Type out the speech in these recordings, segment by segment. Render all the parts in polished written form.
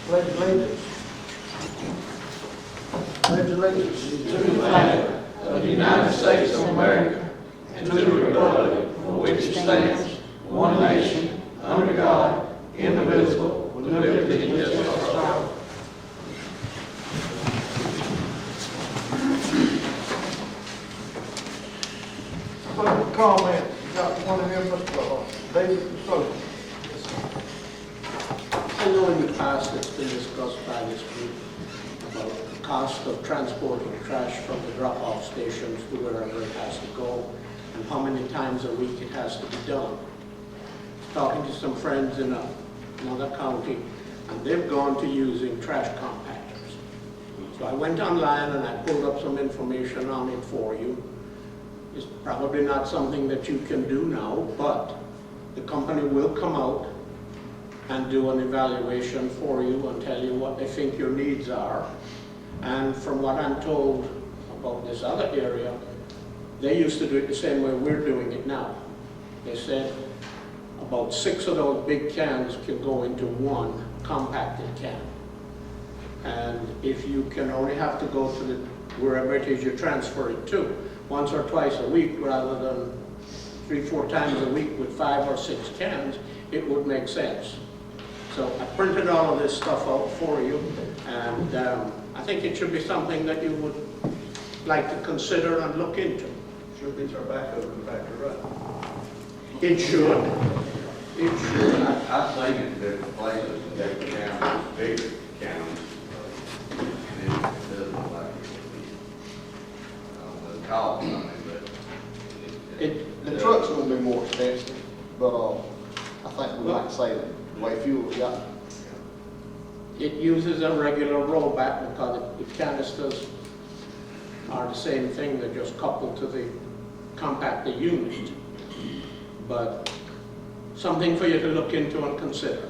Pledge allegiance. Pledge allegiance To the flag of the United States of America and to the republic for which it stands, one nation, under God, indivisible, with liberty and justice for all. Public comment. You got one here, Mr. David DeSoto. I know in the past it's been discussed by this group about the cost of transporting trash from the drop-off stations to wherever it has to go and how many times a week it has to be done. Talking to some friends in another county, and they've gone to using trash compactors. So I went online and I pulled up some information on it for you. It's probably not something that you can do now, but the company will come out and do an evaluation for you and tell you what they think your needs are. And from what I'm told about this other area, they used to do it the same way we're doing it now. They said about 6 of those big cans can go into one compacted can. And if you can only have to go to wherever it is you transfer it to, once or twice a week rather than 3-4 times a week with 5 or 6 cans, it would make sense. So I printed all of this stuff out for you, and I think it should be something that you would like to consider and look into. Should be our backup compactor, right? It should. It should. I've seen it, there's places that take counties, bigger counties, and it doesn't look like it would be, the cost, I mean, but. The truck's gonna be more expensive, but, I think we like to say that the way fuel's got. It uses a regular rollback because the canisters are the same thing, they're just coupled to the compactor unit. But something for you to look into and consider.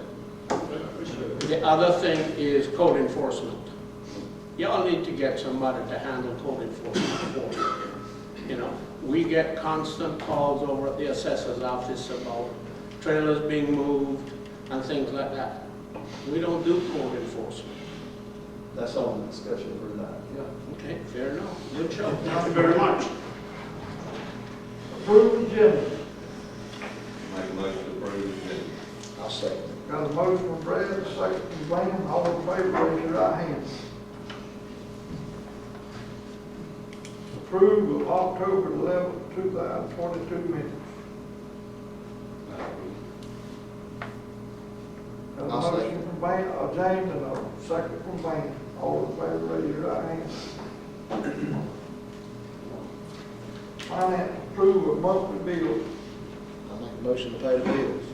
The other thing is code enforcement. Y'all need to get somebody to handle code enforcement for you. You know, we get constant calls over at the assessor's office about trailers being moved and things like that. We don't do code enforcement. That's on the discussion for tonight. Yeah, okay, fair enough. Good show. Thank you very much. Approve agenda. Make a motion to approve it. I'll say. Got a motion from Brad, a second from Wayne. All in favor, raise your right hand. Approve of October 11th, 2022 minutes. Got a I'll motion second. from James and a second from Wayne. All in favor, raise your right hand. Finance, approve of monthly bills. I'll make a motion to pay the bills.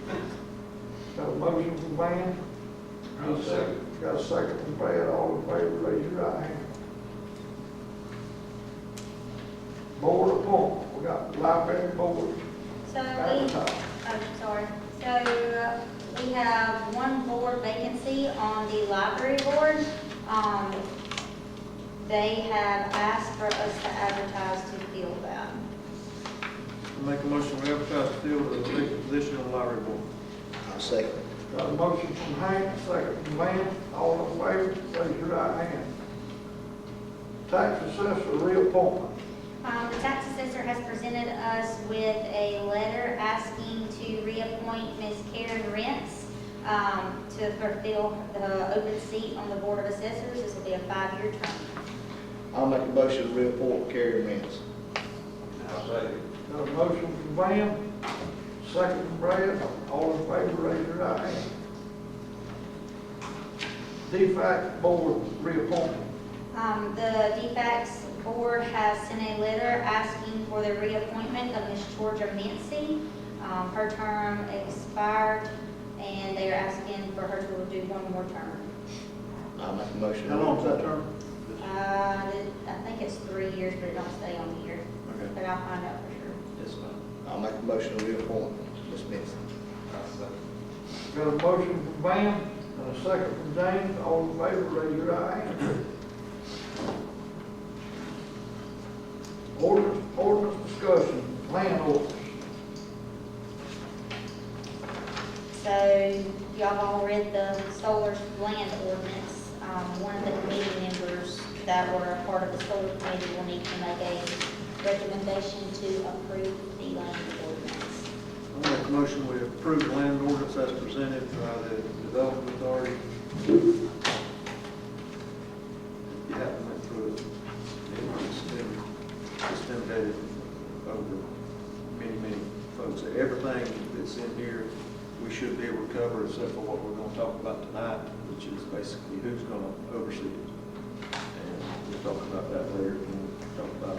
Got a motion from Van. I'll second. Got a second from Brad. All in favor, raise your right hand. Board appointment. We got library board. So advertised. we have one board vacancy on the library board. They have asked for us to advertise to fill that. Make a motion to advertise to fill the vacant position on the library board. I'll second. Got a motion from Hank, second from Van. All in favor, raise your right hand. Tax assessor reappointment. The tax assessor has presented us with a letter asking to reappoint Ms. Karen Rentz to fulfill the open seat on the Board of Assessors. This will be a 5-year term. I'll make a motion to reappoint Carrie Mintz. I'll say it. Got a motion from Van, second from Brad. All in favor, raise your right hand. DFAC board reappointment. The DFACS board has sent a letter asking for the reappointment of Ms. Georgia Mincy. Her term expired, and they are asking for her to do one more term. I'll make a motion. How long is that term? I think it's 3 years, but it don't stay on here. Okay. But I'll find out for sure. Yes, ma'am. I'll make a motion to reappoint Ms. Mintz. I'll say Got a motion from Van and a second from James. All in favor, raise your right hand. Ordinance discussion, land orders. So y'all all read the solar land ordinance. One of the committee members that were a part of the solar committee will need to make a recommendation to approve the land ordinance. I'll make a motion, we approve the land ordinance as presented by the Development Authority. You haven't went through it. It's been disseminated over many folks. Everything that's in here, we should be able to cover except for what we're going to talk about tonight, which is basically who's going to oversee it. And we'll talk about that later when we talk about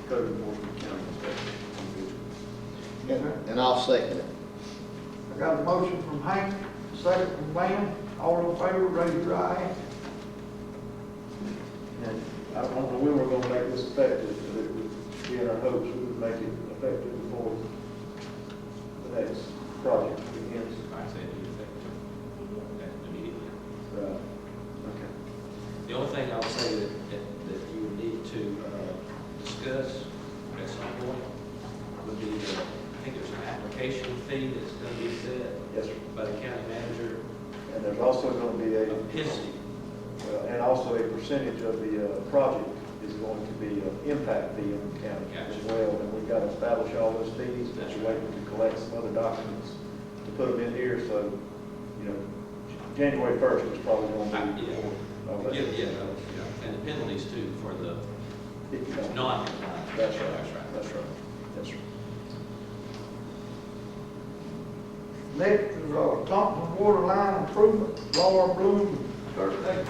code enforcement, county inspection. And I'll second it. I got a motion from Hank, second from Van. All in favor, raise your right hand. And I don't know when we're going to make this effective, but it would be in our hopes we would make it effective before the next project begins. I say effective immediately. Right. Okay. The only thing I'll say that you would need to discuss at some point would be, I think there's an application fee that's going to be set Yes, sir. by the county manager. And there's also going to be a, Penalty. and also a percentage of the project is going to be an impact fee in the county as Gotcha. well. And we've got to establish all those fees, but you're waiting to collect some other documents to put them in here. So, January 1st is probably going to be. And the penalties too for the Yeah. non-compliant. That's right. That's right. That's right. Next is Thompson Water Line Improvement, Laura Bloom, Kurt Davis.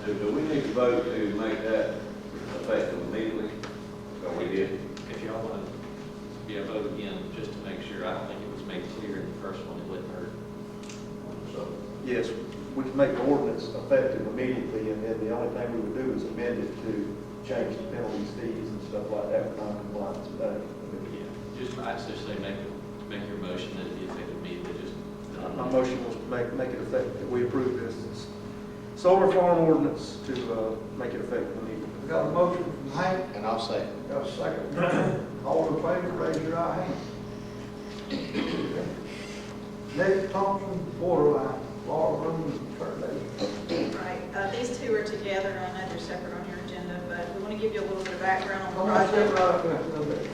Do we need to vote to make that effective immediately? So we did. If y'all want to, vote again, just to make sure, I don't think it was made clear in the first one, it wouldn't hurt. So, Yes, we can make the ordinance effective immediately, and then the only thing we would do is amend it to change the penalties, fees, and stuff like that for non-compliance. I'd just say make your motion that it be effective immediately, just. My motion was to make it effective, that we approve this solar farm ordinance to make it effective immediately. We got a motion from Hank, And I'll second. got a second. All in favor, raise your right hand. Next, Thompson Water Line, Laura Bloom, Kurt Davis. Right, these two are together, I know they're separate on your agenda, but we want to give you a little bit of background on the I'm gonna step project. right up there a little bit.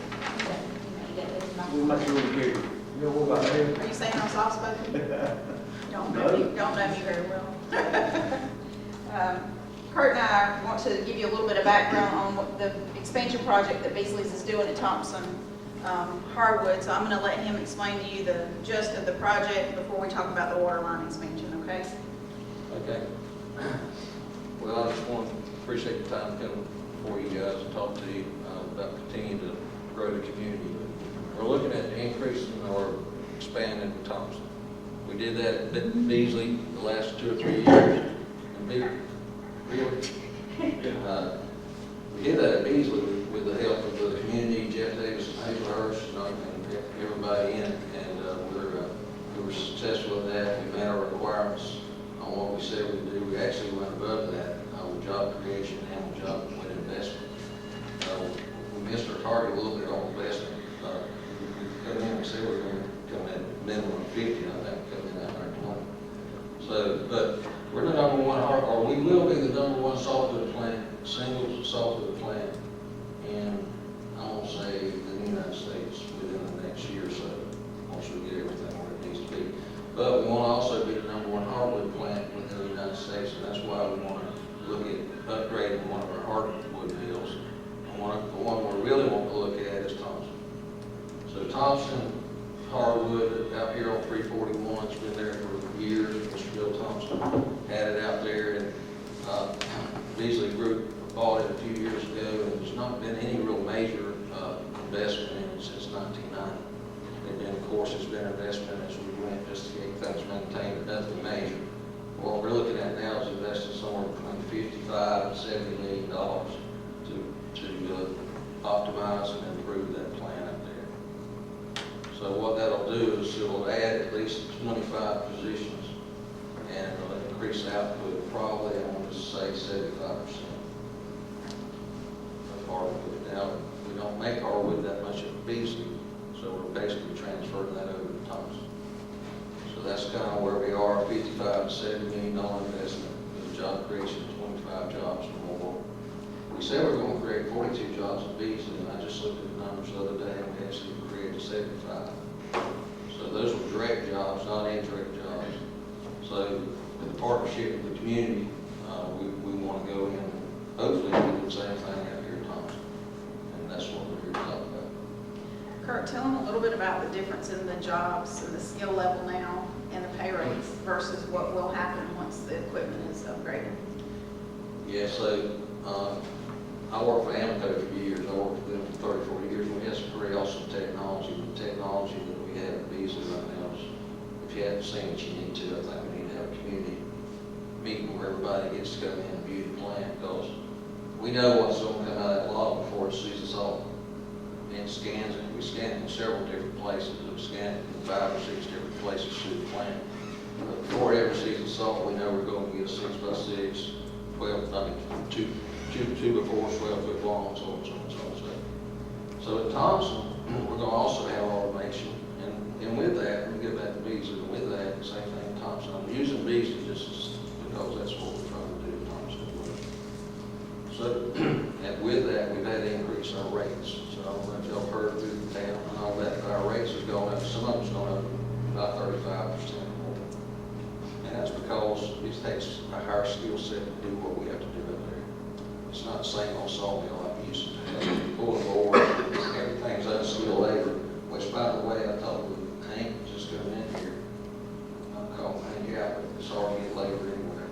We'll make sure we hear you. You know what about that? Are you saying I'm soft-spoken? Don't know me very well. Kurt and I want to give you a little bit of background on what the expansion project that Beasley's is doing at Thompson Hardwood, so I'm going to let him explain to you the gist of the project before we talk about the water line expansion, okay? Okay. Well, I just want to appreciate the time coming before you guys and talk to you about continuing to grow the community. We're looking at increasing or expanding Thompson. We did that at Beasley the last 2 or 3 years. And we did that at Beasley with the help of the community, Jeff Davis and Hazelhurst, and everybody in it. And we were successful in that. We met our requirements on what we said we'd do. We actually went above that with job creation and with job with investment. We missed our target a little bit on investment. We come in and said we're going to come in minimum 50, I think we come in at 120. So, but we're the number one, or we will be the number one saltwood plant, single saltwood plant in, I won't say the United States within the next year or so, once we get everything where it needs to be. But we want to also be the number one hardwood plant within the United States, and that's why we want to look at upgrading one of our hardwood mills. And the one we really want to look at is Thompson. So Thompson hardwood out here on 341, it's been there for years. Mr. Bill Thompson had it out there, and Beasley Group bought it a few years ago, and there's not been any real major investment in it since 1990. And then, of course, there's been investment as we went just to get things maintained, but nothing major. What we're looking at now is investing somewhere between $55 and $70 million to optimize and improve that plant up there. So what that'll do is it'll add at least 25 positions, and it'll increase output probably, I want to say 75% of hardwood. Now, we don't make hardwood that much at Beasley, So we're basically transferring that over to Thompson. So that's kind of where we are, $55 to $70 million investment, with job creation of 25 jobs or more. We said we're going to create 42 jobs in Beasley, and I just looked at the numbers the other day, and we actually created 75. So those were direct jobs, not indirect jobs. So with the partnership with the community, we want to go in and hopefully do the same thing out here in Thompson. And that's what we're here to talk about. Kurt, tell them a little bit about the difference in the jobs and the skill level now and the pay rates versus what will happen once the equipment is upgraded. Yeah, so I worked for Amoco for years. I worked for them for 34 years. We had some pretty awesome technology. The technology that we have at Beasley right now is, if you haven't seen it, you need to. I think we need to have a community meeting where everybody gets to come in and view the plant, because we know what's going to come out of that log before it sees us all. And scans it. We scan it in several different places. We scan it in 5 or 6 different places through the plant. But before it ever sees the salt, we know we're going to get a 6x6, 12, I mean, 2 by 4, 12-foot long, so on and so on and so on. So at Thompson, we're going to also have automation. And with that, let me get back to Beasley, and with that, same thing at Thompson. I'm using Beasley just because that's what we're trying to do at Thompson. So, and with that, we've had to increase our rates. So I don't know if y'all heard through the town and all that, but our rates have gone up. Some of them's gone up about 35% more. And that's because it takes a higher skill set to do what we have to do up there. It's not the same old sawmill like we used to have. Pulling board, everything's unskilled labor, which, by the way, I told Hank just coming in here, I'm calling Hank out, but it's hard to get labor anywhere.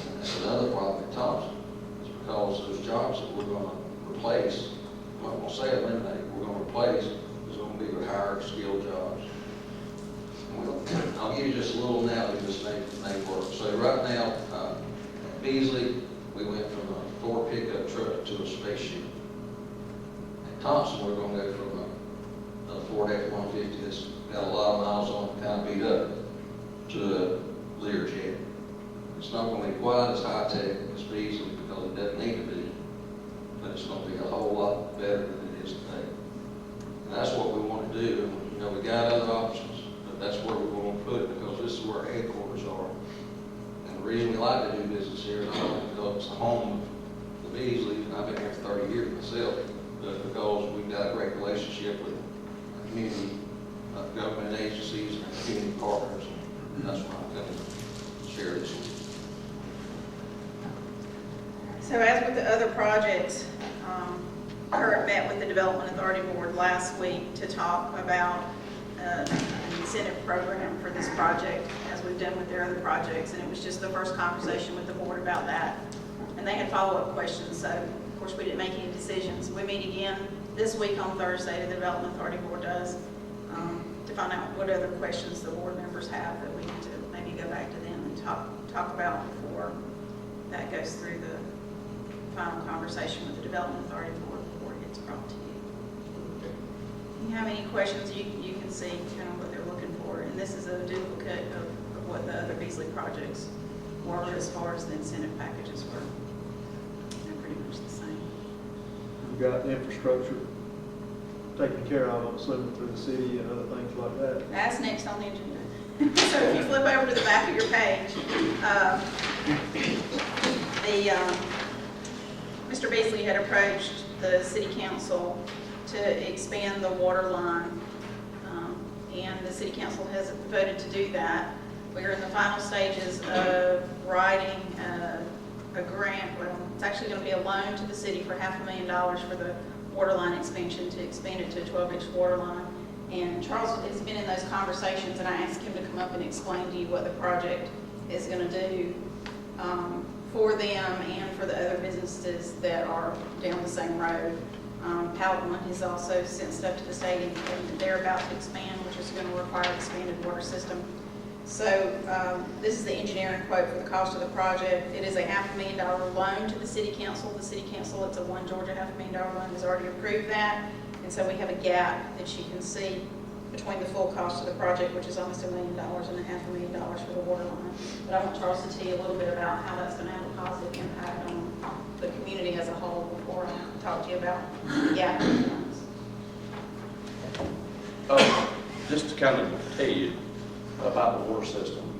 And that's another problem at Thompson. Because those jobs that we're going to replace, I'm not going to say eliminate, we're going to replace, is going to be with higher skilled jobs. Well, I'll give you just a little analogy this may work. So right now, at Beasley, we went from a Ford pickup truck to a spaceship. At Thompson, we're going to go from a Ford F-150 that's got a lot of miles on it, kind of beat up, to a Learjet. It's not going to be quite as high-tech as Beasley because it doesn't need to be, but it's going to be a whole lot better than it is today. And that's what we want to do. You know, we got other options, but that's where we're going to put it because this is where our headquarters are. And the reason we like to do business here is not only because it's the home of the Beasley, and I've been here for 30 years myself, but because we've got a great relationship with our community, government agencies, and our community partners. And that's why I'm going to share this with you. So as with the other projects, Kurt met with the Development Authority Board last week to talk about an incentive program for this project, as we've done with their other projects, and it was just the first conversation with the board about that. And they had follow-up questions, so of course we didn't make any decisions. We meet again this week on Thursday, the Development Authority Board does, to find out what other questions the board members have that we need to maybe go back to them and talk about before that goes through the final conversation with the Development Authority Board before it gets brought to you. If you have any questions, you can see kind of what they're looking for. And this is a duplicate of what the other Beasley projects were as far as the incentive packages were. They're pretty much the same. We've got infrastructure taken care of, I'm assuming, through the city and other things like that. That's next on the agenda. So if you flip over to the back of your page, Mr. Beasley had approached the city council to expand the water line, and the city council has voted to do that. We're in the final stages of writing a grant. Well, it's actually going to be a loan to the city for $500,000 for the water line expansion, to expand it to a 12-inch water line. And Charles has been in those conversations, and I asked him to come up and explain to you what the project is going to do for them and for the other businesses that are down the same road. Paladin has also sent stuff to the state indicating that they're about to expand, which is going to require an expanded water system. So this is the engineering quote for the cost of the project. It is a $500,000 loan to the city council. The city council, it's a One Georgia $500,000 loan, has already approved that. And so we have a gap that you can see between the full cost of the project, which is almost $1 million, and $500,000 for the water line. But I want Charles to tell you a little bit about how that's going to have a positive impact on the community as a whole before I talk to you about the gap in funds. just to kind of tell you about the water system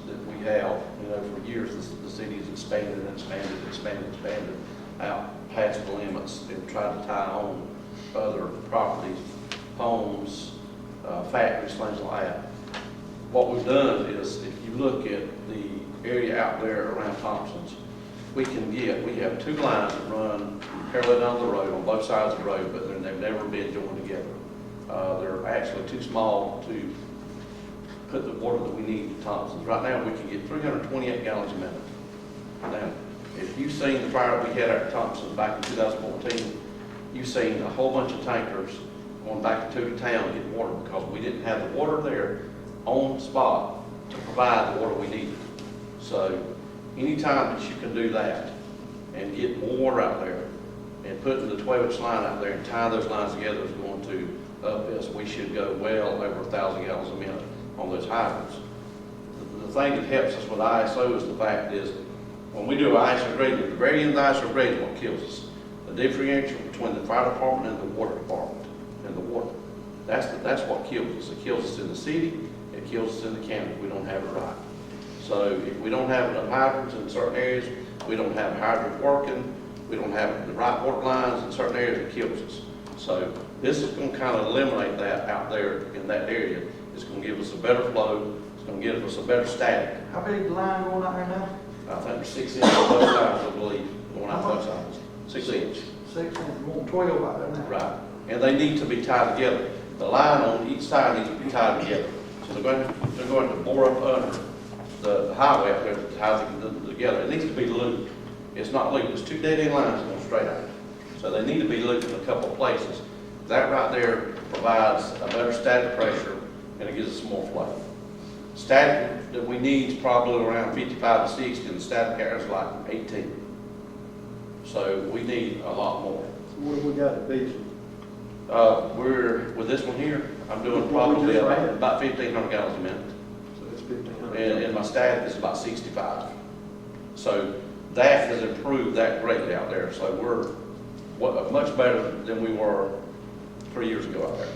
that we have, for years, the city's expanded and expanded out past the limits and tried to tie on other properties, homes, factories, things like that. What we've done is, if you look at the area out there around Thompson's, we have two lines that run parallel down the road on both sides of the road, but they've never been joined together. They're actually too small to put the water that we need at Thompson's. Right now, we can get 328 gallons a minute. Now, if you've seen the fire that we had at Thompson's back in 2014, you've seen a whole bunch of tankers going back to town getting water because we didn't have the water there on spot to provide the water we needed. So anytime that you can do that and get more water out there and putting the 12-inch line out there and tie those lines together is going to up us. We should go well over 1,000 gallons a minute on those hydrants. The thing that helps us with ISO is the fact is when we do ISO grading, the very end of the ISO grading is what kills us. The differential between the fire department and the water department and the water. That's what kills us. It kills us in the city, it kills us in the county if we don't have it right. So if we don't have enough hydrants in certain areas, we don't have hydrants working, we don't have the right water lines in certain areas, it kills us. So this is going to kind of eliminate that out there in that area. It's going to give us a better flow, it's going to give us a better static. How big the line going out there now? I think there's 6 inches on both sides, I believe, going out both sides. 6 inch. 6 inches, more 12 out there now. Right. And they need to be tied together. The line on each side needs to be tied together. So they're going to bore up under the highway out there to tie them together. It needs to be looped. It's not looped. It's 2 dead-end lines going straight out. So they need to be looped in a couple of places. That right there provides a better static pressure and it gives us more flow. Static that we need is probably around 55 to 60, and the static air is like 18. So we need a lot more. So what do we got at diesel? We're, with this one here, I'm doing probably about 1,500 gallons a minute. So it's 1,500. And my static is about 65. So that has improved that greatly out there. So we're much better than we were 3 years ago out there.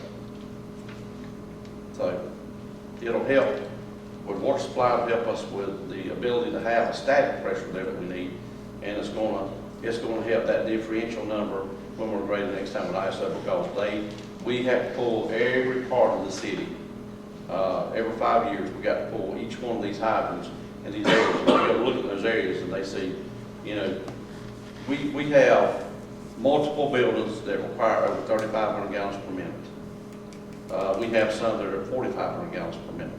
So it'll help with water supply, it'll help us with the ability to have a static pressure there that we need. And it's going to help that differential number when we're grading next time with ISO because we have to pull every part of the city. Every 5 years, we got to pull each one of these hydrants in these areas. We go look at those areas and they see, we have multiple buildings that require over 3,500 gallons per minute. We have some that are 4,500 gallons per minute.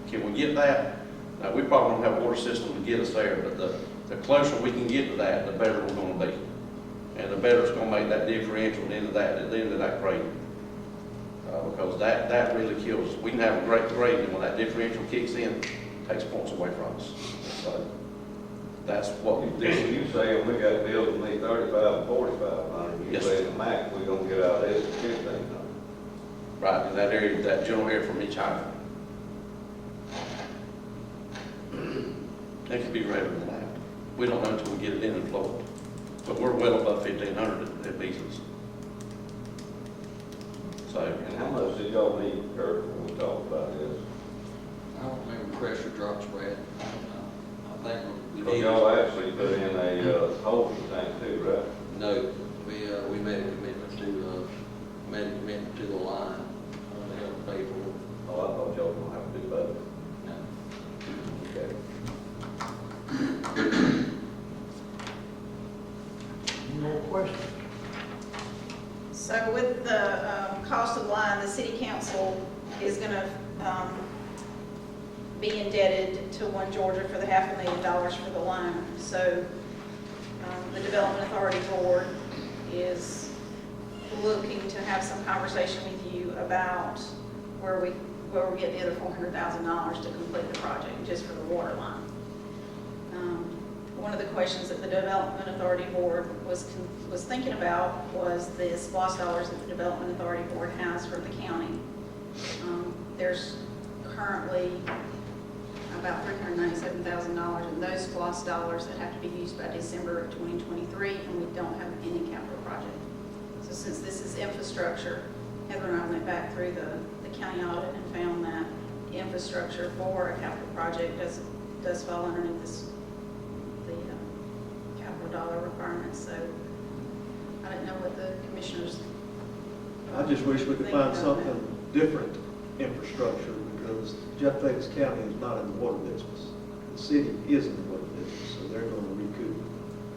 Can we get that? Now, we probably don't have a water system to get us there, but the closer we can get to that, the better we're going to be. And the better it's going to make that differential at the end of that grading. Because that really kills us. We can have a great grading, and when that differential kicks in, it takes points away from us. So that's what we do. You say we got bills that need 35 and 4,500, you Yes. say the max we're gonna get out of this is 1,500. Right, in that area, that general area from each hydrant. It could be greater than that. We don't know until we get it in and flow it. But we're well above 1,500 at Beasley's. So, And how much did y'all need, Kurt, when we talked about this? I don't remember pressure drops, Brad. I think we Because need. y'all actually put in a holding tank too, right? No, we made a commitment to the line. They got to pay for it. Oh, I thought y'all were gonna have to do both. No. Okay. Any more questions? So with the cost of the line, the city council is going to be indebted to One Georgia for the $500,000 for the line. So the Development Authority Board is looking to have some conversation with you about where we get the other $400,000 to complete the project just for the water line. One of the questions that the Development Authority Board was thinking about was the SPLOST dollars that the Development Authority Board has from the county. There's currently about $397,000 in those SPLOST dollars that have to be used by December of 2023, and we don't have any capital project. So since this is infrastructure, Heather and I went back through the county audit and found that infrastructure for a capital project does fall underneath the capital dollar requirements, so I didn't know what the commissioners. I just wish we could find something different infrastructure, because Jeff Davis County is not in the water business. The city is in the water business, so they're going to recoup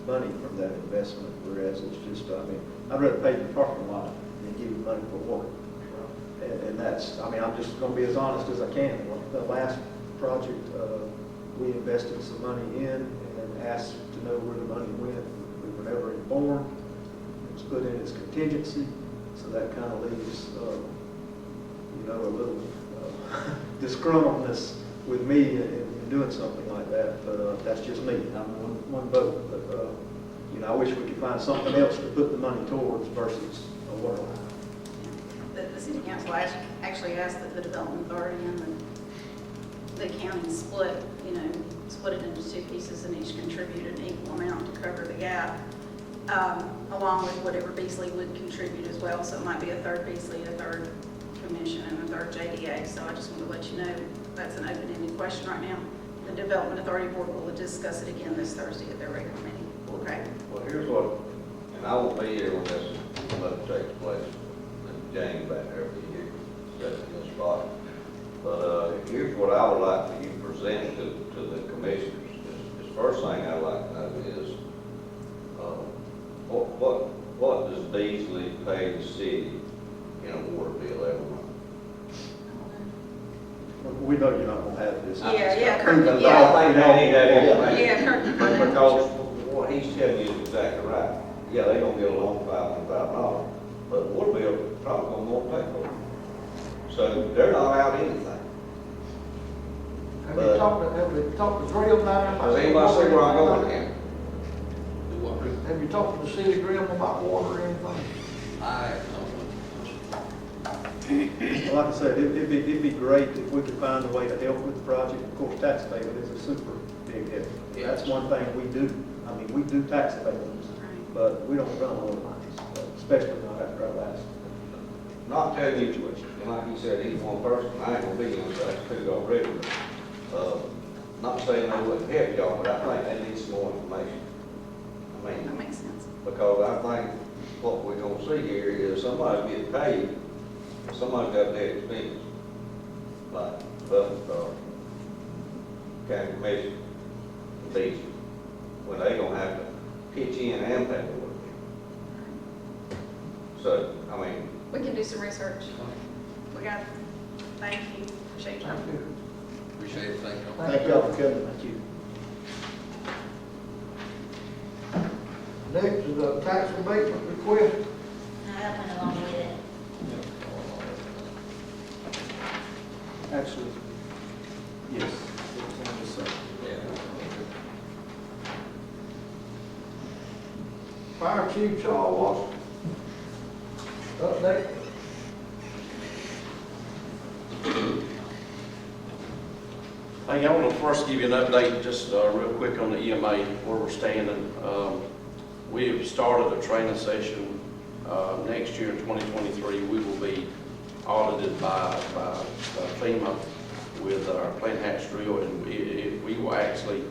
money from that investment, whereas it's just, I mean, I'd rather pay the parking lot than give you money for water. And that's, I mean, I'm just going to be as honest as I can. The last project, we invested some money in and asked to know where the money went. We were never informed. It was put in as contingency, so that kind of leaves, you know, a little disgruntledness with me in doing something like that. But that's just me. I'm one vote. But, you know, I wish we could find something else to put the money towards versus a water line. The city council actually asked that the development authority and the county split it into two pieces and each contribute an equal amount to cover the gap, along with whatever Beasley would contribute as well. So it might be a third Beasley, a third commission, and a third JDA. So I just want to let you know that's an open-ended question right now. The Development Authority Board will discuss it again this Thursday at their regular meeting. Okay. Well, here's what, and I won't be here when this vote takes place. James back there will be here, sitting in this spot. But here's what I would like for you to present to the commissioners. The first thing I'd like to know is, what does Beasley pay the city in a water bill every month? We know you're not going to have this. Yeah, I think they need that information. Yeah, Kirk. Because what he's telling you is exactly right. Yeah, they gonna get a loan $500,000, but the water bill probably gonna more pay for it. So they're not out anything. Have you talked to Graham now? Does anybody see where I'm going here? Do what, Rick? Have you talked to the city of Graham about water or anything? I Well, like I said, it'd be great if we could find a way to help with the project. Of course, tax abatement is a super big help. That's one thing we do. I mean, we do tax abatements, but we don't run water lines, especially not after our last. Not telling you, and like you said, he's one person, I ain't gonna be on that too already. Not saying they wouldn't help y'all, but I think they need some more information. I That mean, makes sense. because I think what we're gonna see here is somebody getting paid, and somebody's got that expense. Like, county commission, these, when they gonna have to pitch in and pay the water bill. So, I mean, We can do some research. We got it. Thank you. Appreciate your time. appreciate it, thank you. Thank y'all for coming. Thank you. Next is a tax abatement request. No, that went along with it. Actually, yes. It was on this side. Fire Chief Charles Watson. Update. Hey, I want to first give you an update, just real quick on the EMA, where we're standing. We have started a training session. Next year in 2023, we will be audited by FEMA with our plant hatch drill, and we will actually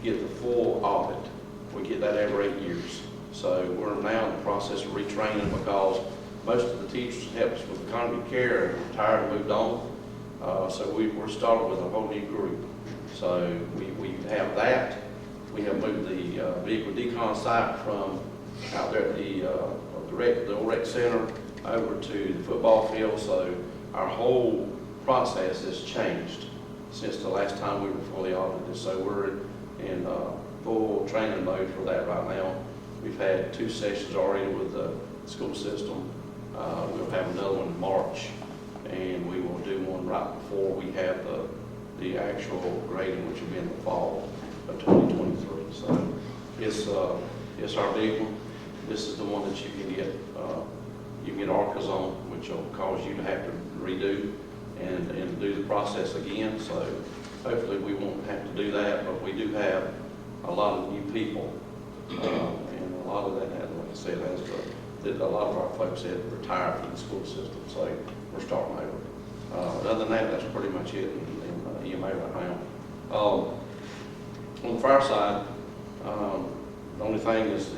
get the full audit. We get that every 8 years. So we're now in the process of retraining because most of the teachers that help us with economy care are retired and moved on. So we're starting with a whole new group. So we have that. We have moved the vehicle decon site from out there at the old rec center over to the football field. So our whole process has changed since the last time we were fully audited. So we're in full training mode for that right now. We've had 2 sessions already with the school system. We'll have another one in March, and we will do one right before we have the actual grading, which will be in the fall of 2023. So it's our big one. This is the one that you can get. You can get ARCAs on, which will cause you to have to redo and do the process again. So hopefully we won't have to do that, but we do have a lot of new people, and a lot of that, like I said, has the that a lot of our folks had retired from the school system, so we're starting over. Other than that, that's pretty much it in EMA right now. On the fire side, the only thing is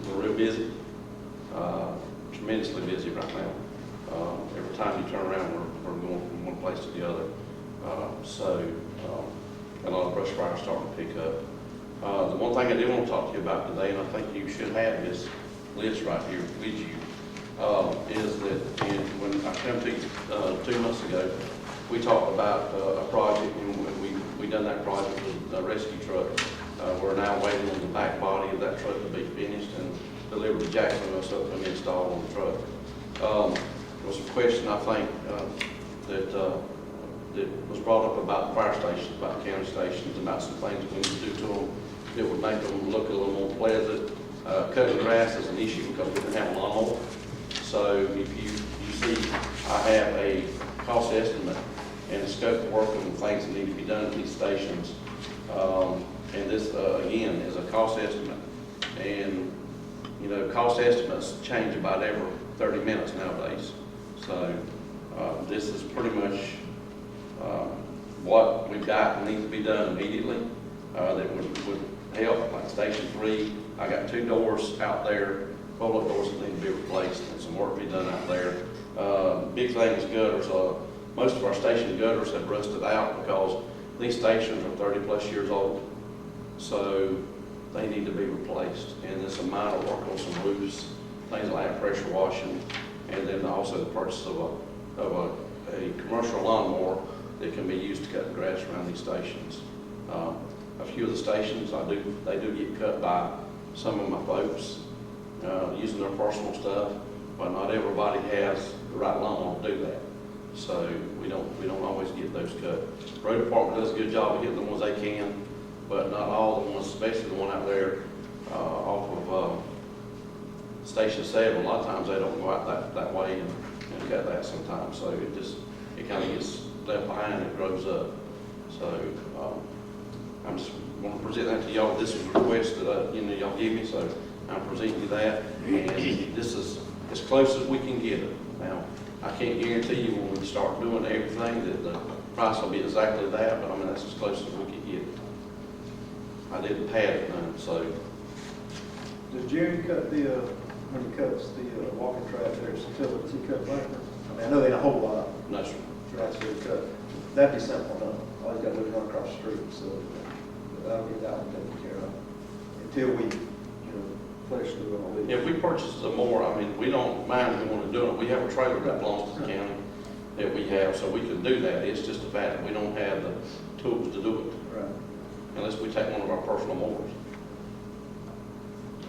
we're real busy, tremendously busy right now. Every time you turn around, we're going from one place to the other. A lot of brush fires starting to pick up. The one thing I do want to talk to you about today, and I think you should have this list right here with you, is that when I came to you 2 months ago, we talked about a project, and we done that project with a rescue truck. We're now waiting on the back body of that truck to be finished and delivered to Jacksonville so it can be installed on the truck. There was a question, I think, that was brought up about fire stations, about county stations, about some things we need to do to them that would make them look a little more pleasant. Cutting grass is an issue because we don't have a lawnmower. So if you see, I have a cost estimate and a scope of work and things that need to be done at these stations. And this, again, is a cost estimate. And, you know, cost estimates change about every 30 minutes nowadays. So this is pretty much what we've got and needs to be done immediately that would help. Like Station 3, I got 2 doors out there, public doors that need to be replaced and some work to be done out there. Big thing is gutters. Most of our station gutters have rusted out because these stations are 30+ years old. So they need to be replaced. And there's some minor work on some roofs, things like pressure washing, and then also the purchase of a commercial lawnmower that can be used to cut the grass around these stations. A few of the stations, they do get cut by some of my folks using their personal stuff, but not everybody has the right lawnmower to do that. So we don't always get those cut. Road department does a good job of getting the ones they can, but not all the ones, especially the one out there off of Station 7. A lot of times they don't go out that way and cut that sometimes. So it kind of gets left behind and it grows up. So I'm just want to present that to y'all. This was a request that y'all give me, so I'm presenting you that. And this is as close as we can get it. Now, I can't guarantee you when we start doing everything that the price will be exactly that, but I mean that's as close as we can get. I didn't pad it none, so. Does Jerry cut when he cuts the walking track there, does he cut blanket? I mean, I know they don't hold a lot. No, sir. Right, so he cut. That'd be simple enough. All he's got to do is run across the street, so that'll get that one taken care of. Until we, flesh through all this. If we purchase some more, I mean, we don't mind if we want to do it. We have a trailer that belongs to the county that we have, so we can do that. It's just the fact that we don't have the tools to do it. Right. Unless we take one of our personal mowers.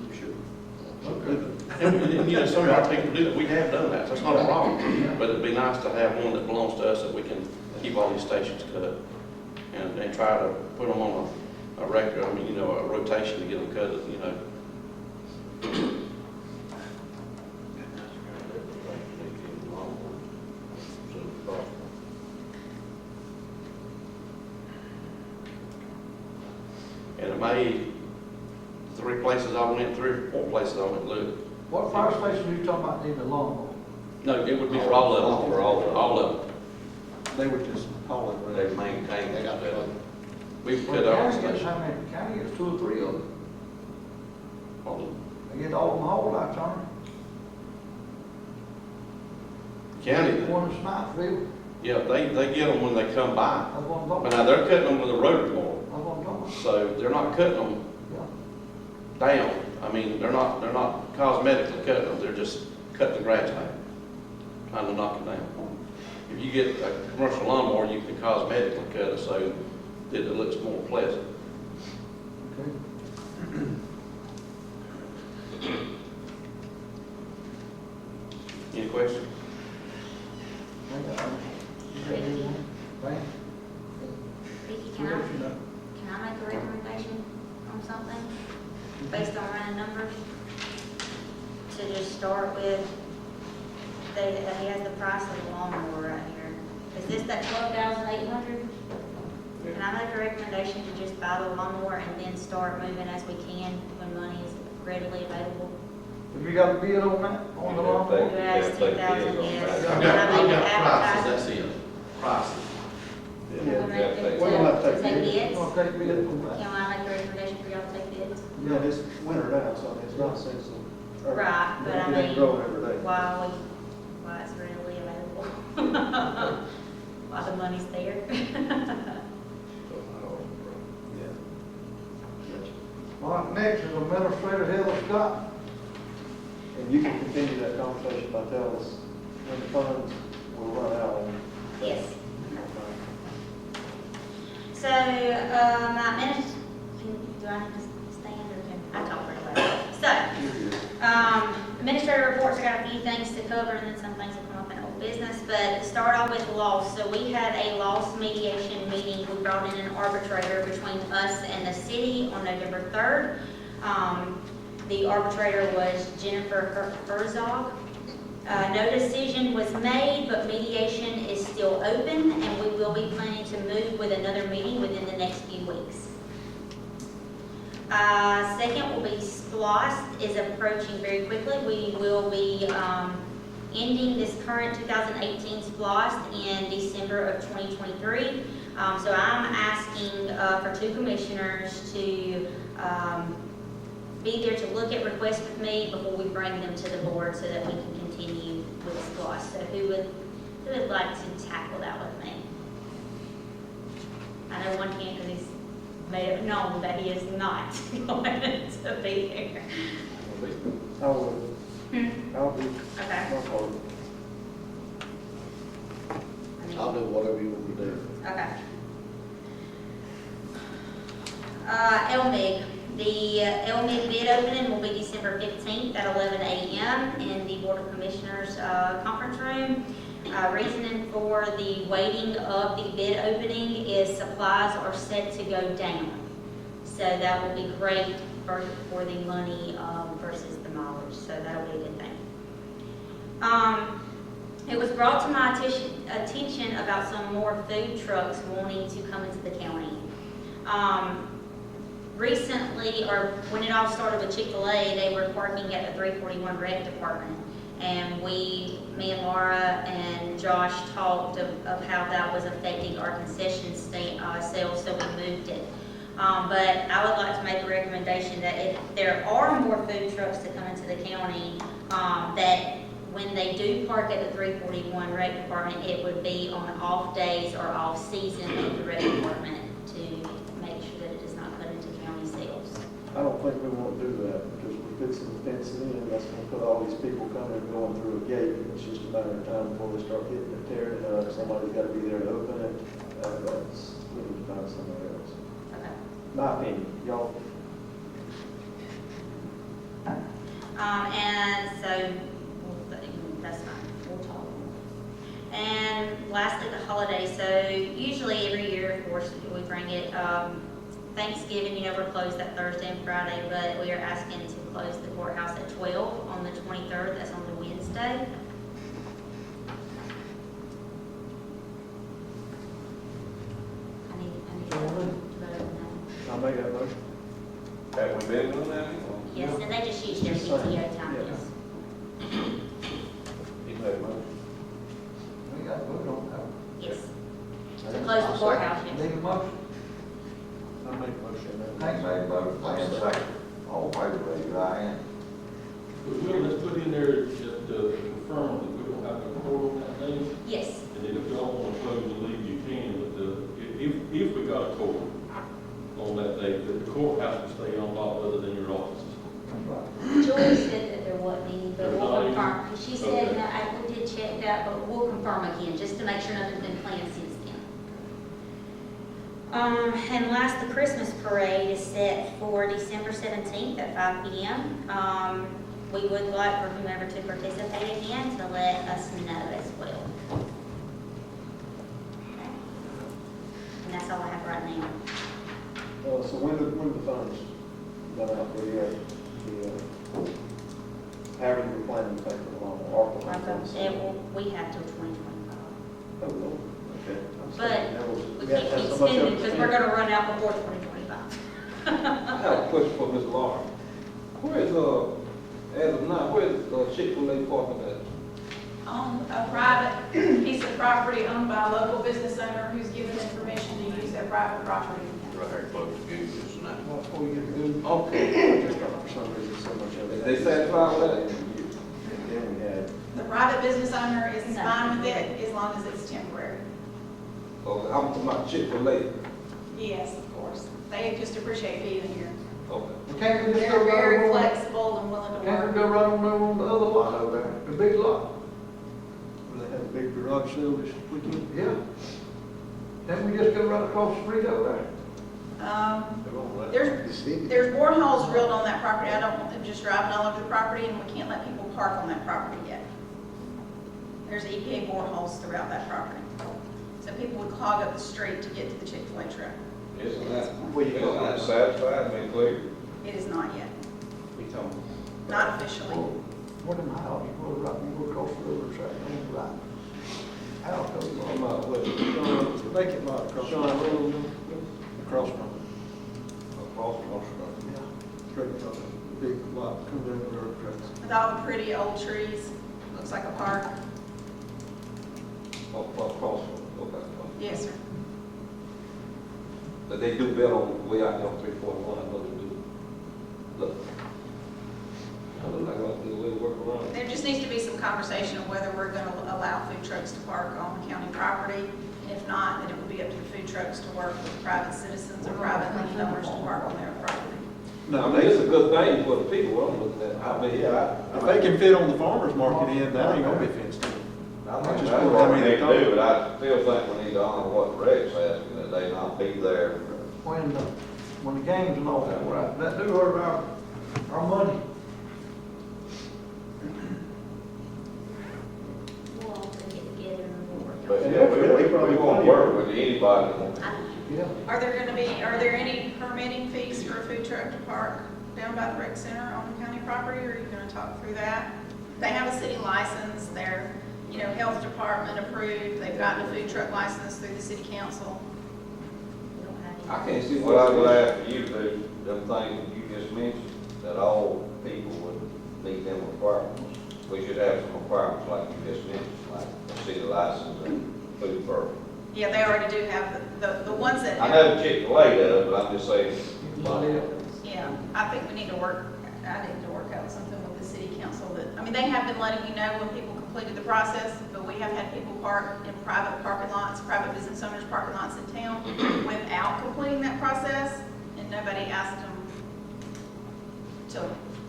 You should. And some of our people do that. We have done that. So that's not a problem. But it'd be nice to have one that belongs to us that we can keep all these stations cut and try to put them on a record. I mean, a rotation to get them cut. And it may, 3 places I went, 3 or 4 places I went, look. What fire station are you talking about needing a lawnmower? No, it would be for all of them. For all of them. All of them. They were just hauling. They maintain They got that. the, We've Well, cut our county gets, station. how many, county gets 2 or 3 of them. All of them. They get all of them hauled out, Tony. County, One in Snipeville, yeah, they get them when they come by. that's what I'm But talking now about. they're cutting them with a rotary mower. That's what I'm talking about. So they're not cutting them Yeah. down. I mean, they're not cosmetically cutting them, they're just cutting the grass down, trying to knock it down. If you get a commercial lawnmower, you can cosmetically cut it so that it looks more pleasant. Okay. Any questions? Right? Vicki, can I make a recommendation on something based on running numbers? To just start with, he has the price of the lawnmower right here. Is this that 12,800? Can I make a recommendation to just buy the lawnmower and then start moving as we can when money is readily available? Have you got a bid on that, on the lawnmower? You asked 10,000, yes. I've And I made it got prices, advertised. that's it, prices. We're gonna We're gonna have to take take bids. bids. We're gonna take bids on that. Can I make a recommendation for y'all to take bids? Yeah, it's winter now, so it's not seasonal. Right, but I It ain't mean, growing every day. why it's readily available. While the money's there. All right, next is Administrator Heather Scott. And you can continue that conversation by telling us when the funds will run out on. Yes. So, my minutes, do I need to stand or can I talk for a while? So, administrator reports, I got a few things to cover and then some things will come up in old business, but to start off with loss. So we had a loss mediation meeting. We brought in an arbitrator between us and the city on November 3rd. The arbitrator was Jennifer Herzog. No decision was made, but mediation is still open, and we will be planning to move with another meeting within the next few weeks. Second will be SPLOST is approaching very quickly. We will be ending this current 2018 SPLOST in December of 2023. So I'm asking for 2 commissioners to be there to look at requests with me before we bring them to the board so that we can continue with SPLOST. So who would like to tackle that with me? I know one can't because he's made it known that he is not going to be here. I'll be, Okay. no problem. I mean- I'll do whatever you want to do. Okay. LMIG. The LMIG bid opening will be December 15th at 11 a.m. in the Board of Commissioners conference room. Reasoning for the waiting of the bid opening is supplies are set to go down. So that will be great for the money versus the mileage. So that'll be a good thing. It was brought to my attention about some more food trucks wanting to come into the county. Recently, or when it all started with Chick-fil-A, they were parking at the 341 rec department. And me and Laura and Josh talked of how that was affecting our concession sales, so we moved it. But I would like to make a recommendation that if there are more food trucks to come into the county, that when they do park at the 341 rec department, it would be on off days or off season of the rec department to make sure that it does not cut into county sales. I don't think we want to do that, because we're fixing the fencing in, that's gonna put all these people coming and going through a gate, and it's just a matter of time before they start hitting it, tearing it up, somebody's gotta be there to open it, that's, we need to find somewhere else. Okay. My opinion, y'all, And so, that's fine, we'll talk. And lastly, the holidays. So usually every year, of course, we bring it, Thanksgiving, we're closed that Thursday and Friday, but we are asking to close the courthouse at 12 on the 23rd, that's on the Wednesday. I need to vote on I'll make that motion. Have we been doing that? that. Yes, and they just use their Just saying. PTO time, Yeah. yes. He made a motion. We got to vote on that. Yes, to close the courthouse, yes. Need a motion? I'll make a motion. Hank made a motion, Lance second. All in favor, raise your right hand. Let's put in there just to confirm that we don't have to vote on that thing, Yes, and then if you don't want to close the league, you can, but if we got a court on that day, that the courthouse will stay on lot other than your offices. Joy said that there wasn't any, but There's we'll not any? confirm. She said, Okay. no, we did check that, but we'll confirm again, just to make sure nothing's been planned since then. And last, the Christmas parade is set for December 17th at 5 p.m. We would like for whomever to participate again to let us know as well. Okay. And that's all I have right now. So when the funds run out for however you were planning to pay for the loan, We have till 2025. Oh, no, okay. I'm But saying that was- we got can't to have keep so much spending of it because we're gonna run out before 2025. I have a question for Ms. Laura. Where is, As of now, where's Chick-fil-A parking at? On a private piece of property owned by a local business owner who's given them permission to use their private property. Right here close to Google's and that. That's where you get good. Okay. Just for some reason, so much of it. They satisfied with that? And then we had, The private business owner is fine with it as long as it's temporary. Oh, I'm talking about Chick-fil-A. Yes, of course. They just appreciate being here. Okay. Can't we just They're go very run on, flexible and willing to can't we work. go run on the other lot over there, the big lot? they had a big garage sale this weekend. Yeah. Can't we just go right across the street over there? There's boreholes drilled on that property. I don't want them just driving all over the property, and we can't let people park on that property yet. There's EPA boreholes throughout that property. So people would clog up the street to get to the Chick-fil-A truck. Isn't that satisfied, make clear? It is not yet, We talking. not officially. What am I, you go right, you go across the river track, and right. How goes it? Come out, what, Make it like across. Sean Road, Across from, across the street. straight from the big lot, comes in the road tracks. With all the pretty old trees, looks like a park. Across, okay. Yes, sir. But they do better on the way out there on 341, I know they do. Look. I look like I'll do a way to work around. There just needs to be some conversation of whether we're going to allow food trucks to park on county property. And if not, then it would be up to the food trucks to work with private citizens or private landowners to park on their property. I mean, it's a good thing for the people I'm looking at. I mean, yeah, If they can fit on the farmer's market end, that ain't gonna be fenced in. I Just think that's put what them we in need the to do, but I still think we need to honor what Rex asking, that they not be there. When the games and all that, right, that do hurt our money. We'll all get together and we'll work on But, it. yeah, we won't work with anybody. Yeah. Are there any permitting fees for a food truck to park down by the rec center on county property, or are you gonna talk through that? They have a city license, they're, health department approved, they've gotten a food truck license through the city council. We don't have any. I can't see what I would ask you to do, them things that you just mentioned, that all people would meet them requirements. We should have some requirements like you just mentioned, like a city license and food permit. Yeah, they already do have the ones that. I know Chick-fil-A does, but I'm just saying. Anybody else? Yeah, I think I need to work out something with the city council that, they have been letting you know when people completed the process, but we have had people park in private parking lots, private business owners parking lots in town without completing that process, and nobody asked them to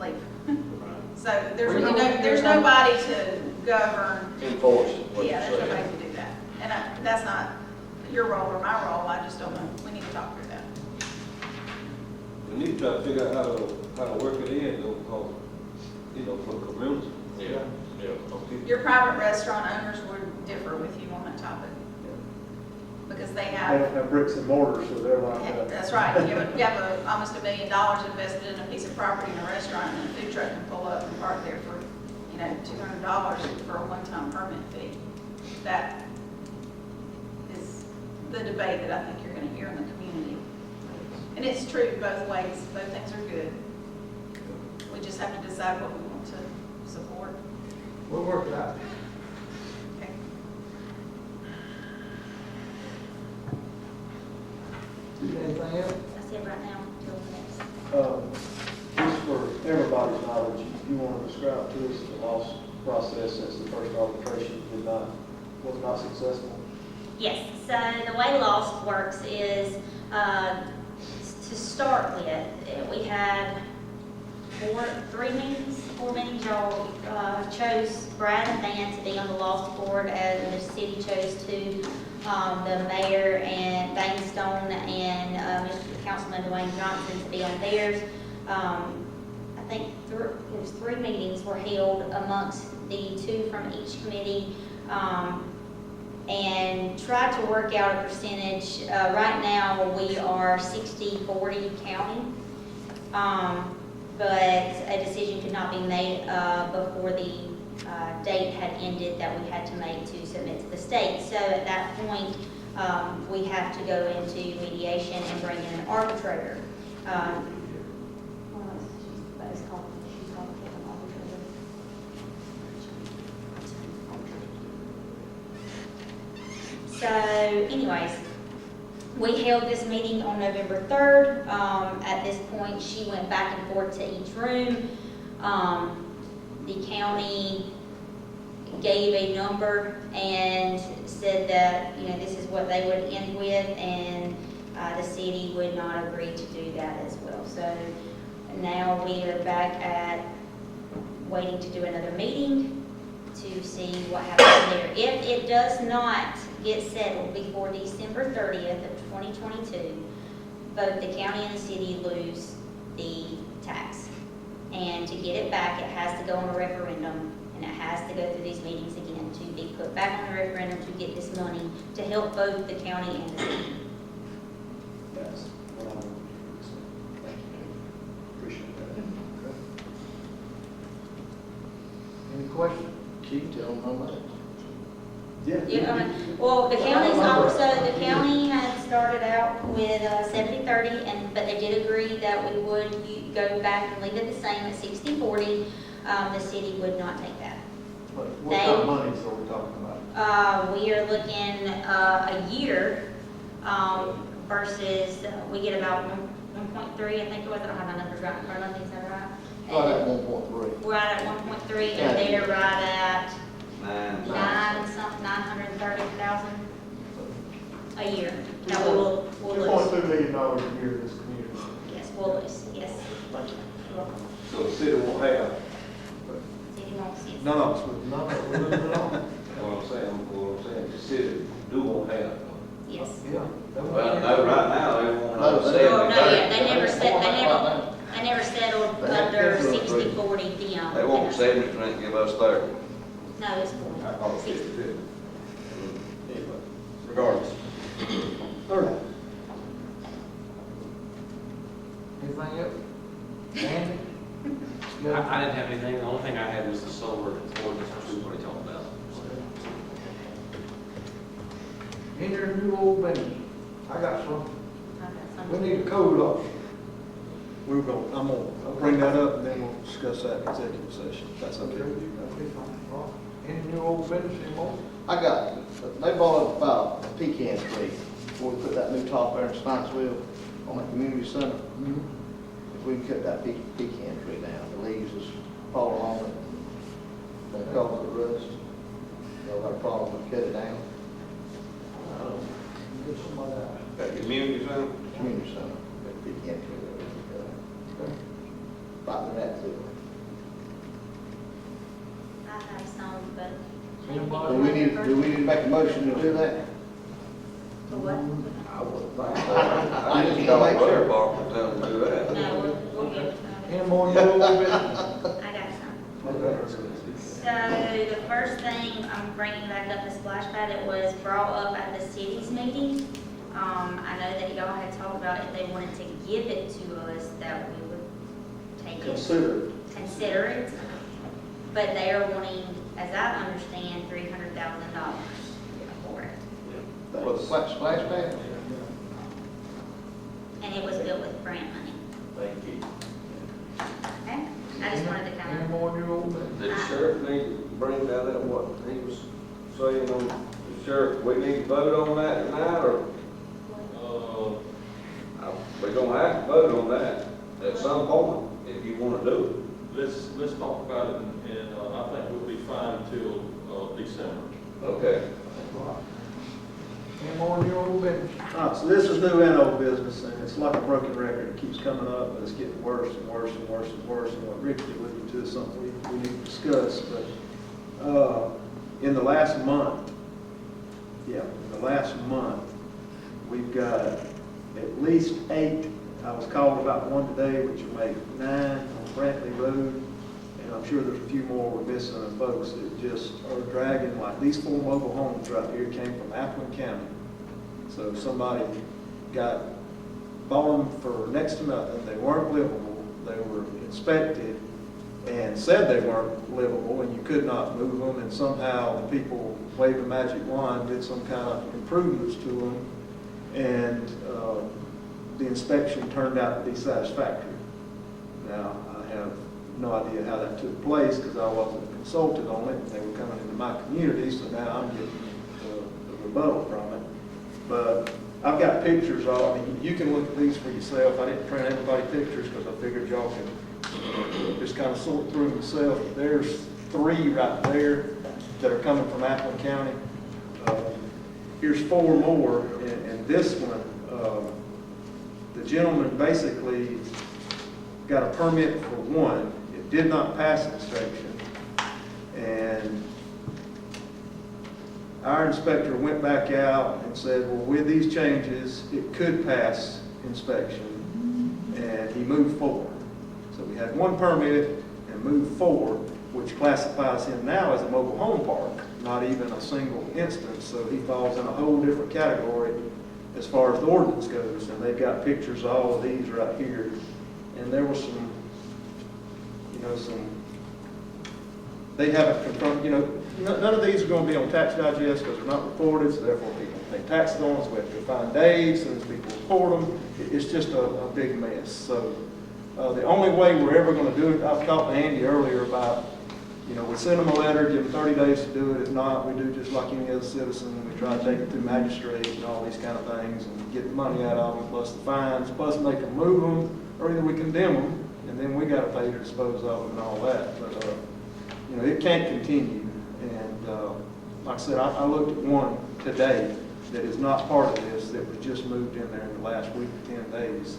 leave. So there's nobody to govern. Enforce it, what you Yeah, there's say. nobody to do that. And that's not your role or my role, I just don't know, we need to talk through that. We need to try to figure out how to work it in, though, because, for the community. Yeah. Okay. Your private restaurant owners would differ with you on that topic. Because they They have, don't have bricks and mortar, so they're like, that's right, you have almost $1 million invested in a piece of property in a restaurant, and a food truck can pull up and park there for, $200 for a one-time permit fee. That is the debate that I think you're gonna hear in the community. And it's true both ways, both things are good. We just have to decide what we want to support. We'll work it out. Okay. Anything else? That's it right now, until the next. just for everybody's knowledge, you want to describe to us the loss process since the first arbitration was not successful? Yes, so the way Lost works is, to start with, we had four meetings, y'all chose Brad and Van to be on the Lost board, and the city chose the mayor and Bainstone and Mr. Councilman Dwayne Johnson to be on theirs. I think there was 3 meetings were held amongst the 2 from each committee, and tried to work out a percentage. Right now, we are 60-40 county, but a decision could not be made before the date had ended that we had to make to submit to the state. So at that point, we have to go into mediation and bring in an arbitrator. She's called an arbitrator. So anyways, we held this meeting on November 3rd. At this point, she went back and forth to each room. The county gave a number and said that, this is what they would end with, and the city would not agree to do that as well. So now we are back at waiting to do another meeting to see what happens there. If it does not get settled before December 30th of 2022, both the county and the city lose the tax. And to get it back, it has to go on a referendum, and it has to go through these meetings again to be put back on the referendum to get this money to help both the county and the city. That's what I want to say. Thank you. Appreciate that. Any questions? Keep telling them how much. Yeah, well, the county's also, the county had started out with 70-30, but they did agree that we would go back and leave it the same at 60-40. The city would not take that. What kind of monies are we talking about? We are looking a year versus, we get about 1.3, I think it was, I don't have my numbers right in front of me, is that right? Right at 1.3. We're right at 1.3, and they're right at 930,000 a year. Now we'll lose. $2.2 million a year in this community. Yes, we'll lose, yes. So the city won't have, City won't see it. None of us would. No, we're losing it all. what I'm saying, the city won't have. Yes. Yeah. Well, no, right now, they won't No, have they- Oh, no, yeah, they never Right said, now. they never settled They have under to go through. 60-40 DM. They won't 70%, give us 30. No, it's 40. I call it 60. 50. Anyway, regardless. All right. Anything else? Andy? I didn't have anything, the only thing I had was the solar ordinance, which is what he talked about. Enter new old business. I got some. Okay, We some- need a code officer. I'm gonna bring that up and then we'll discuss that in executive session. if That's okay with you. Okay, fine. All right. Any new old business anymore? I got, they brought up about a pecan tree before we put that new top there in Stintsville on the community center. If we can cut that pecan tree down, the leaves just fall on it, they cause it rust. Y'all got a problem with cut it down? Get somebody out. That community center? Community center, that pecan tree there, we can cut out. Okay. About that too. I have some, but. Anybody? Do we need to make a motion to do that? For what? I would think. I just You don't know, make fire sure. department tell them to do that. No, we'll get it. Any more new old business? I got some. Okay. So the first thing I'm bringing back up the splash pad, it was brought up at the city's meeting. I know that y'all had talked about if they wanted to give it to us, that we would take it. Consider it. But they are wanting, as I understand, $300,000 for it. For the splash pad? And it was built with grant money. Thank you. Okay? I just wanted to kind Any of. more new old business? Did the sheriff need to bring that up, what he was saying on the sheriff, we need to vote on that tonight, or we're gonna have to vote on that at some point, if you wanna do let's talk about it, and I think we'll be fine until December. it. Okay. Any more new old business? All right, so this is new and old business, and it's like a broken record. It keeps coming up, but it's getting worse and worse and worse and worse. And what Rick alluded to is something we need to discuss. But in the last month, we've got at least 8. I was called about one today, which will make 9 on Brantley Road. And I'm sure there's a few more we're missing of folks that just are dragging, like these 4 mobile homes right here came from Appleton County. So somebody bought them for next to nothing. They weren't livable. They were inspected and said they weren't livable and you could not move them. And somehow the people waved a magic wand, did some kind of improvements to them. And the inspection turned out to be satisfactory. Now, I have no idea how that took place because I wasn't consulted on it. They were coming into my community, so now I'm getting the rebuttal from it. But I've got pictures of, I mean, you can look at these for yourself. I didn't print everybody pictures because I figured y'all can just kind of sort through them yourself. There's 3 right there that are coming from Appleton County. Here's 4 more, and this one, the gentleman basically got a permit for one. It did not pass inspection, and our inspector went back out and said, well, with these changes, it could pass inspection, and he moved forward. So we had 1 permit and moved forward, which classifies him now as a mobile home park, not even a single instance, so he falls in a whole different category as far as the ordinance goes, and they've got pictures of all of these right here. And there was some, they haven't confirmed, none of these are going to be on tax digest because they're not reported, so therefore people pay taxes on them, so we have to find dates, and as people report them, it's just a big mess. So the only way we're ever going to do it, I've talked to Andy earlier about, we send them a letter, give them 30 days to do it. If not, we do just like any other citizen. We try to take it through magistrate and all these kind of things and get the money out of them, plus the fines, plus make them move them, or either we condemn them, and then we got to pay to dispose of them and all that. But, it can't continue. And like I said, I looked at one today that is not part of this, that was just moved in there in the last week or 10 days.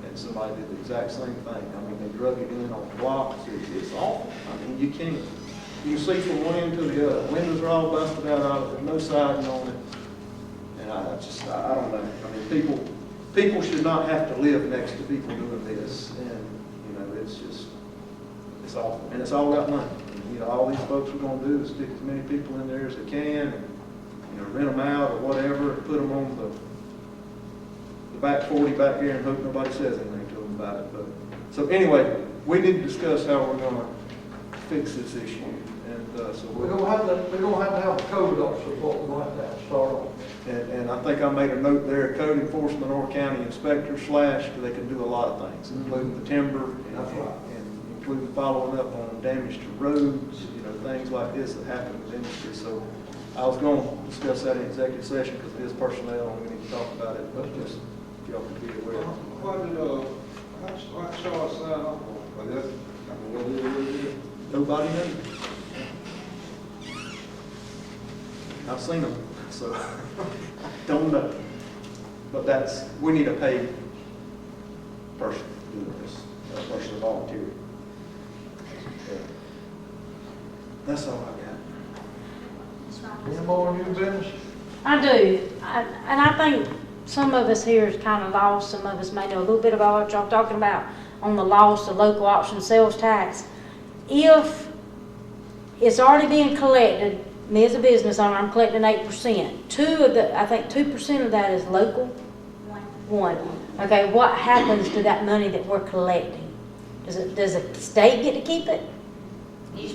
And somebody did the exact same thing. I mean, they drug it in on blocks. It's awful. I mean, you can see from one end to the other. Windows are all busted out of it. There's no siding on it. And I don't know. I mean, people should not have to live next to people doing this. And, it's awful. And it's all about money. And, all these folks are going to do is stick as many people in there as they can and, rent them out or whatever and put them on the back 40 back here and hope nobody says anything to them about it. But so anyway, we need to discuss how we're going to fix this issue. And so We're going to have to have a code officer, what we're going to have to start on. and I think I made a note there, code enforcement or county inspector / they can do a lot of things, including the timber and including following up on damage to roads, things like this that happen in the industry. So I was going to discuss that in executive session because it is personnel and we need to talk about it, but just if y'all can be aware. What shall I sign up for? What is it? Nobody knows. I've seen them, so don't know. But we need a paid person doing this, a person volunteering. That's all I got. Any more new business? I do, and I think some of us here is kind of lost. Some of us may know a little bit about what y'all talking about on the loss of local option sales tax. If it's already being collected, me as a business owner, I'm collecting 8%. I think 2% of that is local. One. Okay, what happens to that money that we're collecting? Does the state get to keep it? You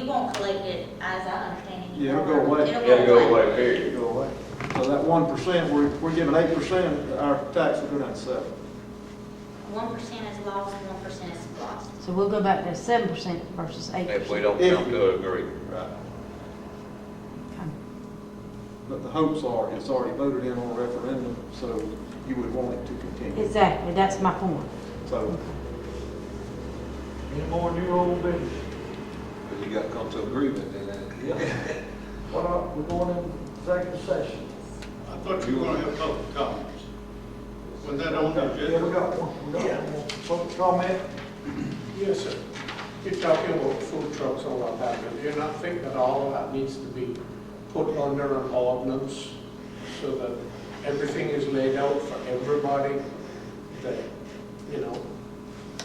won't collect it, as I understand it. Yeah, it'll go away. It'll go away. period. Go away. So that 1%, we're giving 8%, our tax will go down to 7%. 1% is lost, 1% is lost. So we'll go back to 7% versus 8%. If we don't If come we- to an agreement. Right. But the hopes are, it's already voted in on a referendum, so you would want it to continue. Exactly, that's my point. So, Any more new old business? Because you got to come to agreement then. We're going in executive session. I thought you were going to have public comments. Was that on the Yeah, agenda? we got one. We got one. Public comment? Yes, sir. You're talking about food trucks and what have you. Do you not think that all of that needs to be put under an ordinance so that everything is laid out for everybody, that,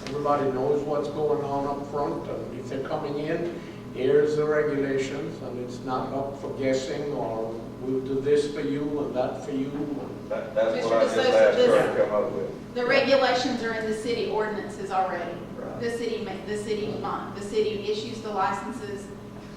everybody knows what's going on up front, and if they're coming in, here's the regulations, and it's not up for guessing, or we'll do this for you and that for you. That's what I just Mr. DeSouza, asked her to come up with. The regulations are in the city ordinances already. Right. The city issues the licenses,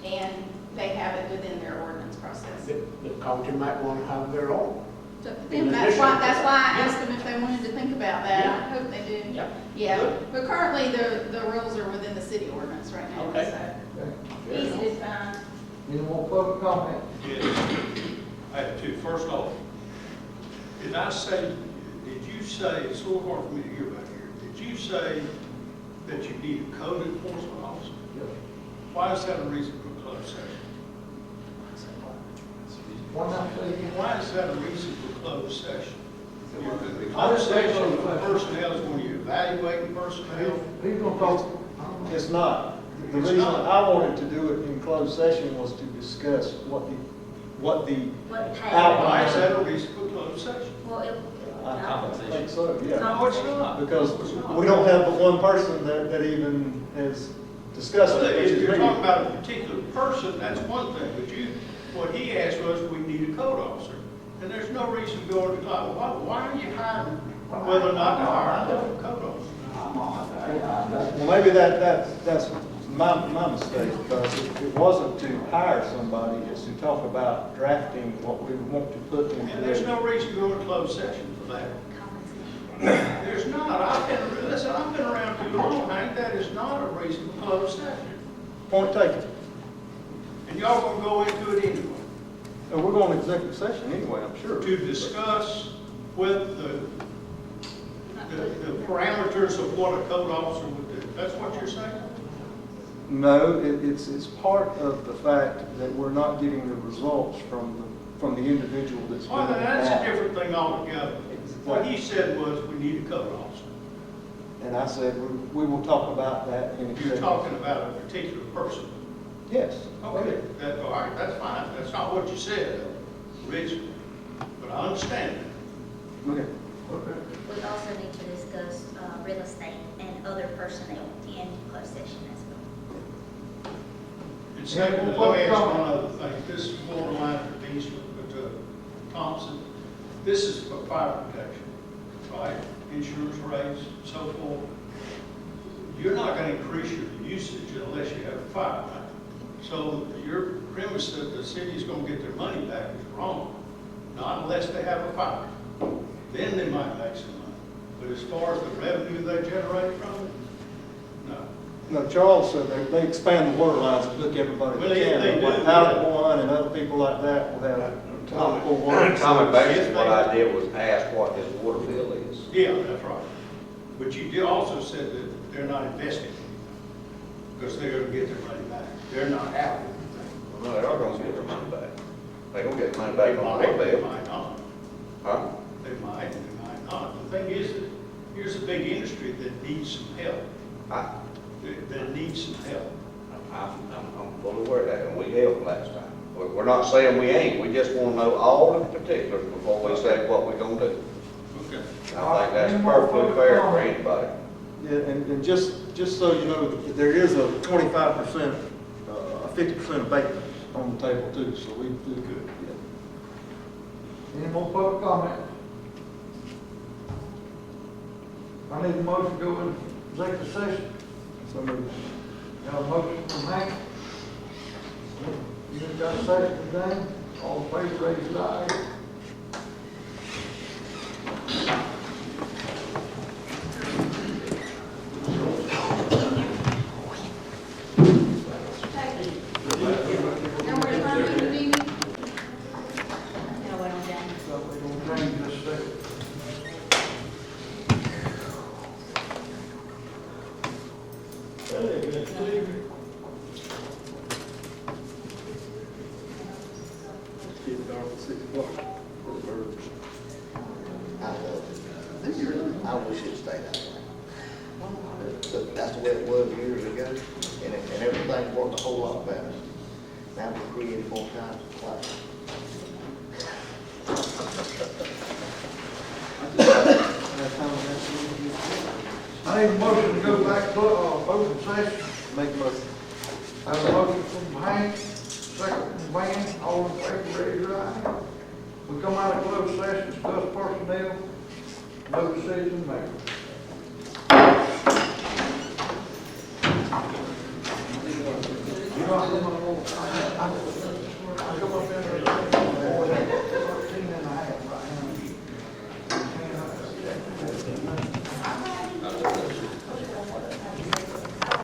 and they have it within their ordinance process. The county might want to have their own. So that's why I asked them if they wanted to think about that. I hope they do. Yep. Yeah, but currently the rules are within the city ordinance right now, Okay. so Okay. easy to find. Any more public comment? I have two. First off, did you say, it's a little hard for me to hear back here, did you say that you need a code enforcement officer? Yes. Why is that a reason for a closed session? Why is that a reason for closed session? The closed session for personnel is when you evaluate personnel. He's gonna talk. It's not. The It's reason not. I wanted to do it in closed session was to discuss what the What Why is that a reason for closed session? Well, I think so, yeah. No, it's not. Because we don't have but one person that even has discussed Well, it, which if is you're me. talking about a particular person, that's one thing, but what he asked was, we need a code officer. And there's no reason to go into, why are you hiding whether or not to hire a code officer? Well, maybe that's my mistake, because it wasn't to hire somebody, it's to talk about drafting what we want to put into And there's it. no reason to go into closed session for that. There's not. I've been around too long, Hank, that is not a reason for closed session. Point taken. And y'all gonna go into it anyway, And we're going to executive session anyway, I'm sure. to discuss with the parameters of what a code officer would do. That's what you're saying? No, it's part of the fact that we're not getting the results from the individual that's doing Well, it that's a now. different thing altogether. What he said was, we need a code officer. And I said, we will talk about that in You're executive. talking about a particular person. Yes. Okay, all right, that's fine. That's not what you said originally, but I understand it. Okay. we also need to discuss real estate and other personnel in closed session as well. And second, let me ask one other thing. This is borderline for Beasley, but Thompson, this is for fire protection, right? Insurance rates, so forth. You're not going to increase your usage unless you have a fire, right? So your premise that the city is going to get their money back is wrong. Not unless they have a fire. Then they might make some money. But as far as the revenue they generate from it, no. No, Charles said they expand the water lines and hook everybody Well, they they can. do, Like yeah. Alec One and other people like that will have topical water. Tommy, basically what I did was ask what his water bill is. Yeah, that's right. But you did also said that they're not investing because they're going to get their money back. They're not out of anything. Well, they are gonna get their money back. They're gonna get their money back on the water They bill. might not. Huh? They might not. The thing is that here's a big industry that needs some help, that needs some help. I'm fully aware of that, and we helped last time. We're not saying we ain't, we just wanna know all the particulars before we say what we're gonna do. Okay. And I think that's perfectly fair for anybody. Yeah, and just so you know, there is a 25%, 50% abatement on the table too, so we do good. Any more public comment? I need a motion to go in executive session. So moved. Got a motion from Hank. You got a second from Dan. All in favor, raise your eye. Now we're adjourned, Dean. No, we're on James. So we're gonna change this second. Keep it dark at 6 o'clock for the birds. I love it. I wish it stayed that way. But that's the way it was years ago, and everything worked a whole lot better. Now we're creating all kinds of class. I need a motion to go back to, open session. Make a motion. I have a motion from Hank, second from Van, all in favor, raise your eye. We come out of closed session, discuss personnel, no decision made. You know, I come up in there.